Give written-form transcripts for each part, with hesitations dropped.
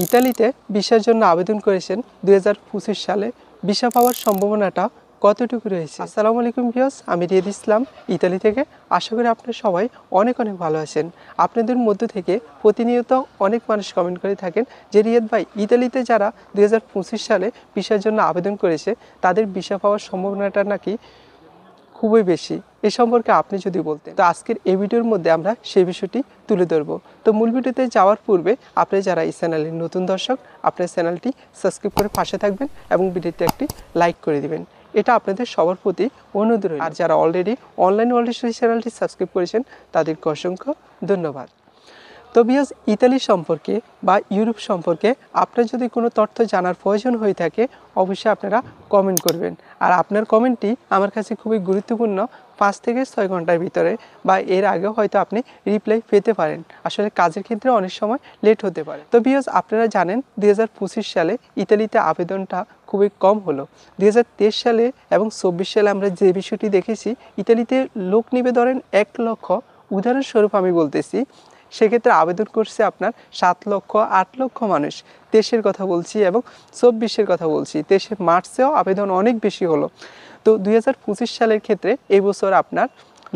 ইতালিতে ভিসার জন্য আবেদন করেছেন 2025 সালে। ভিসা পাওয়ার সম্ভাবনাটা কতটুকু রয়েছে? আসসালামু আলাইকুম ভিউয়ার্স, আমি রিয়াদ ইসলাম ইতালি থেকে। আশা করি আপনারা সবাই অনেক ভালো আছেন। আপনাদের মধ্য থেকে প্রতিনিয়ত অনেক মানুষ কমেন্ট করে থাকেন যে রিয়াদ ভাই, ইতালিতে যারা 2025 সালে ভিসার জন্য আবেদন করেছে তাদের ভিসা পাওয়ার সম্ভাবনাটা নাকি খুবই বেশি। এ সম্পর্কে আপনি যদি বলতেন, তো আজকের এই ভিডিওর মধ্যে আমরা সেই বিষয়টি তুলে ধরব। তো মূল ভিডিওতে যাওয়ার পূর্বে আপনি যারা এই চ্যানেলের নতুন দর্শক, আপনার চ্যানেলটি সাবস্ক্রাইব করে পাশে থাকবেন এবং ভিডিওতে একটি লাইক করে দিবেন। এটা আপনাদের সবার প্রতি অনুরোধ রইল। আর যারা অলরেডি অনলাইন ওয়ার্ল্ড স্টোরি চ্যানেলটি সাবস্ক্রাইব করেছেন তাদেরকে অসংখ্য ধন্যবাদ। তো ভিউয়ার্স, ইতালি সম্পর্কে বা ইউরোপ সম্পর্কে আপনার যদি কোনো তথ্য জানার প্রয়োজন হয়ে থাকে অবশ্যই আপনারা কমেন্ট করবেন। আর আপনার কমেন্টটি আমার কাছে খুবই গুরুত্বপূর্ণ। 5 থেকে 6 ঘন্টার ভিতরে বা এর আগেও হয়তো আপনি রিপ্লাই পেতে পারেন। আসলে কাজের ক্ষেত্রে অনেক সময় লেট হতে পারে। তো ভিউয়ার্স, আপনারা জানেন 2025 সালে ইতালিতে আবেদনটা খুবই কম হলো। 2023 সালে এবং 24 সালে আমরা যে বিষয়টি দেখেছি, ইতালিতে লোক নিবে ধরেন 1 লক্ষ। উদাহরণস্বরূপ আমি বলতেছি, সেক্ষেত্রে আবেদন করছে আপনার 7 লক্ষ 8 লক্ষ মানুষ। 23-এর কথা বলছি এবং 24-এর কথা বলছি। 23-এর মার্চেও আবেদন অনেক বেশি হলো। তো 2025 সালের ক্ষেত্রে এই বছর আপনার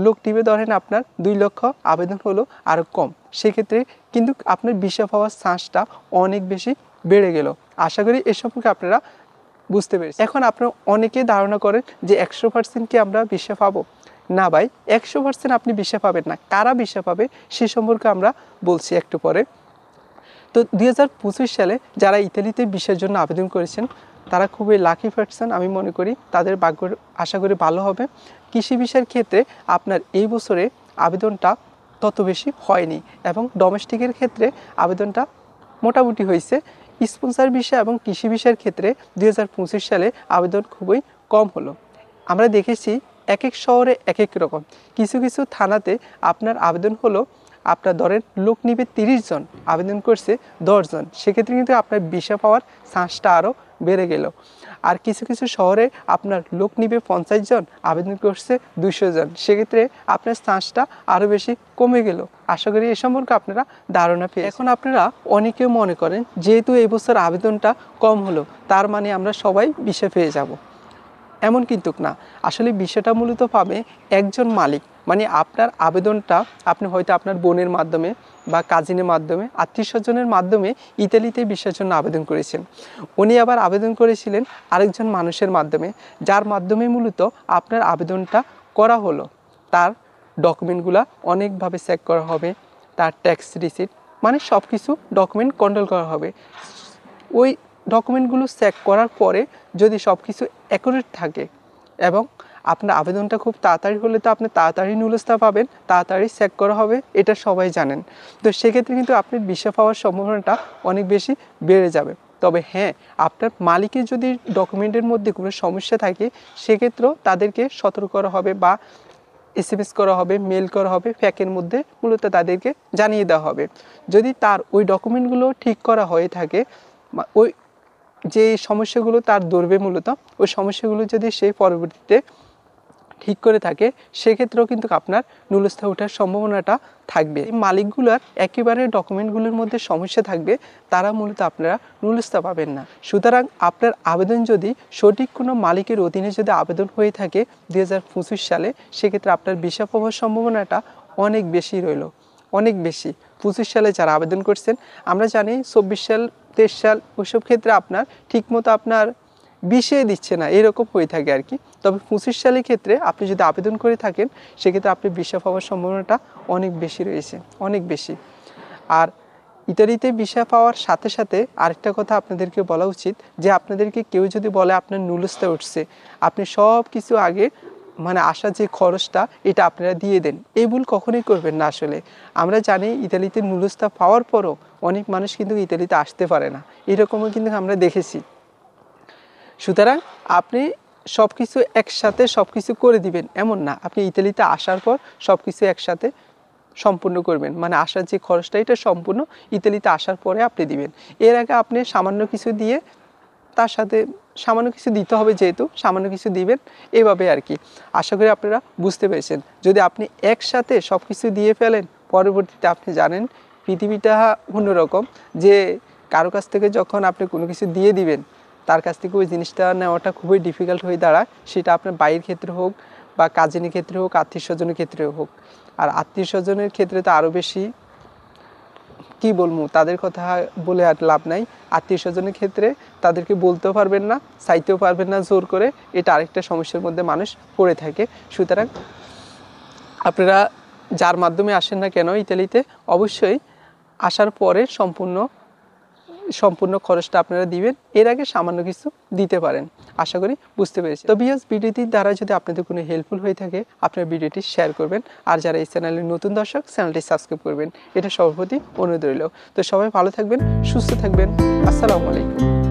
লোক টিপে ধরেন আপনার 2 লক্ষ, আবেদন হলো আরও কম। সেক্ষেত্রে কিন্তু আপনার ভিসা পাওয়ার চান্সটা অনেক বেশি বেড়ে গেল। আশা করি এ সম্পর্কে আপনারা বুঝতে পেরেছেন। এখন আপনারা অনেকেই ধারণা করেন যে 100% কি আমরা ভিসা পাবো? না ভাই, 100% আপনি ভিসা পাবেন না। কারা ভিসা পাবে সে সম্পর্কে আমরা বলছি একটু পরে। তো 2025 সালে যারা ইতালিতে ভিসার জন্য আবেদন করেছেন তারা খুবই লাকি পারসন। আমি মনে করি তাদের ভাগ্য আশা করি ভালো হবে। কৃষি ভিসার ক্ষেত্রে আপনার এই বছরে আবেদনটা তত বেশি হয়নি এবং ডোমেস্টিকের ক্ষেত্রে আবেদনটা মোটামুটি হয়েছে। স্পন্সর ভিসা এবং কৃষি ভিসার ক্ষেত্রে 2025 সালে আবেদন খুবই কম হলো। আমরা দেখেছি এক এক শহরে এক এক রকম। কিছু কিছু থানাতে আপনার আবেদন হলো, আপনার ধরেন লোক নিবে 30 জন, আবেদন করছে 10 জন। সেক্ষেত্রে কিন্তু আপনার ভিসা পাওয়ার চান্সটা আরও বেড়ে গেল। আর কিছু কিছু শহরে আপনার লোক নিবে 50 জন, আবেদন করছে 200 জন। সেক্ষেত্রে আপনার চান্সটা আরও বেশি কমে গেল। আশা করি এ সম্পর্কে আপনারা ধারণা পেয়ে। এখন আপনারা অনেকেও মনে করেন যেহেতু এই বছর আবেদনটা কম হলো তার মানে আমরা সবাই ভিসা পেয়ে যাব। এমন কিন্তু না। আসলে বিষয়টা মূলত পাবে একজন মালিক। মানে আপনার আবেদনটা আপনি হয়তো আপনার বোনের মাধ্যমে বা কাজিনের মাধ্যমে, আত্মীয় স্বজনের মাধ্যমে ইতালিতে ভিসার জন্য আবেদন করেছেন। উনি আবার আবেদন করেছিলেন আরেকজন মানুষের মাধ্যমে, যার মাধ্যমে মূলত আপনার আবেদনটা করা হলো। তার ডকুমেন্টগুলো অনেকভাবে চেক করা হবে, তার ট্যাক্স রিসিট, মানে সব কিছু ডকুমেন্ট কন্ট্রোল করা হবে। ওই ডকুমেন্টগুলো চেক করার পরে যদি সব কিছু অ্যাকুরেট থাকে এবং আপনার আবেদনটা খুব তাড়াতাড়ি হলে তো আপনি তাড়াতাড়ি নুলস্থা পাবেন, তাড়াতাড়ি চেক করা হবে, এটা সবাই জানেন। তো সেক্ষেত্রে কিন্তু আপনার ভিসা পাওয়ার সম্ভাবনাটা অনেক বেশি বেড়ে যাবে। তবে হ্যাঁ, আপনার মালিকের যদি ডকুমেন্টের মধ্যে কোনো সমস্যা থাকে সেক্ষেত্রেও তাদেরকে সতর্ক করা হবে বা SMS করা হবে, মেল করা হবে, ফ্যাকের মধ্যে মূলত তাদেরকে জানিয়ে দেওয়া হবে। যদি তার ওই ডকুমেন্টগুলো ঠিক করা হয়ে থাকে, ওই যে সমস্যাগুলো তার ধরবে মূলত, ওই সমস্যাগুলো যদি সে পরবর্তীতে ঠিক করে থাকে সেক্ষেত্রেও কিন্তু আপনার নুলস্থা ওঠার সম্ভাবনাটা থাকবে। এই মালিকগুলোর একেবারে ডকুমেন্টগুলোর মধ্যে সমস্যা থাকবে, তারা মূলত আপনারা নুলস্থা পাবেন না। সুতরাং আপনার আবেদন যদি সঠিক কোনো মালিকের অধীনে যদি আবেদন হয়ে থাকে 2025 সালে, সেক্ষেত্রে আপনার ভিসা পাওয়ার সম্ভাবনাটা অনেক বেশি রইল, অনেক বেশি। 25 সালে যারা আবেদন করছেন, আমরা জানি 24 সাল 23 সাল ওইসব ক্ষেত্রে আপনার ঠিকমতো আপনার বিষয় দিচ্ছে না, এরকম হয়ে থাকে আর কি। তবে 25 সালের ক্ষেত্রে আপনি যদি আবেদন করে থাকেন সেক্ষেত্রে আপনি ভিসা পাওয়ার সম্ভাবনাটা অনেক বেশি রয়েছে, অনেক বেশি। আর ইতালিতে ভিসা পাওয়ার সাথে সাথে আরেকটা কথা আপনাদেরকে বলা উচিত যে আপনাদেরকে কেউ যদি বলে আপনার নুলস্থা উঠছে, আপনি সব কিছু আগে মানে আসা যে খরচটা এটা আপনারা দিয়ে দেন, এই ভুল কখনোই করবেন না। আসলে আমরা জানি ইতালিতে নুলস্থা পাওয়ার পরও অনেক মানুষ কিন্তু ইতালিতে আসতে পারে না, এরকমও কিন্তু আমরা দেখেছি। সুতরাং আপনি সব কিছু একসাথে সব কিছু করে দিবেন এমন না, আপনি ইতালিতে আসার পর সব কিছু একসাথে সম্পূর্ণ করবেন। মানে আসার যে খরচটা এটা সম্পূর্ণ ইতালিতে আসার পরে আপনি দিবেন। এর আগে আপনি সামান্য কিছু দিয়ে তার সাথে সামান্য কিছু দিতে হবে, যেহেতু সামান্য কিছু দিবেন, এভাবে আর কি। আশা করি আপনারা বুঝতে পেরেছেন। যদি আপনি একসাথে সব কিছু দিয়ে ফেলেন, পরবর্তীতে আপনি জানেন পৃথিবীটা অন্যরকম, যে কারো কাছ থেকে যখন আপনি কোনো কিছু দিয়ে দিবেন, তার কাছ থেকে ওই জিনিসটা নেওয়াটা খুবই ডিফিকাল্ট হয়ে দাঁড়ায়। সেটা আপনার বাইরের ক্ষেত্রে হোক বা কাজিনের ক্ষেত্রে হোক, আত্মীয় স্বজনের ক্ষেত্রে হোক। আর আত্মীয় স্বজনের ক্ষেত্রে তো আরও বেশি, কি বলবো, তাদের কথা বলে আর লাভ নাই। আত্মীয় স্বজনের ক্ষেত্রে তাদেরকে বলতেও পারবেন না, চাইতেও পারবেন না জোর করে, এটা আরেকটা সমস্যার মধ্যে মানুষ পড়ে থাকে। সুতরাং আপনারা যার মাধ্যমে আসেন না কেন ইতালিতে, অবশ্যই আসার পরে সম্পূর্ণ খরচটা আপনারা দিবেন। এর আগে সামান্য কিছু দিতে পারেন। আশা করি বুঝতে পেরেছি। তো ভিউয়ার্স, ভিডিওটির দ্বারা যদি আপনাদের কোনো হেল্পফুল হয়ে থাকে, আপনার ভিডিওটি শেয়ার করবেন। আর যারা এই চ্যানেলের নতুন দর্শক, চ্যানেলটি সাবস্ক্রাইব করবেন। এটা সবার প্রতি অনুরোধ রইল। তো সবাই ভালো থাকবেন, সুস্থ থাকবেন। আসসালামু আলাইকুম।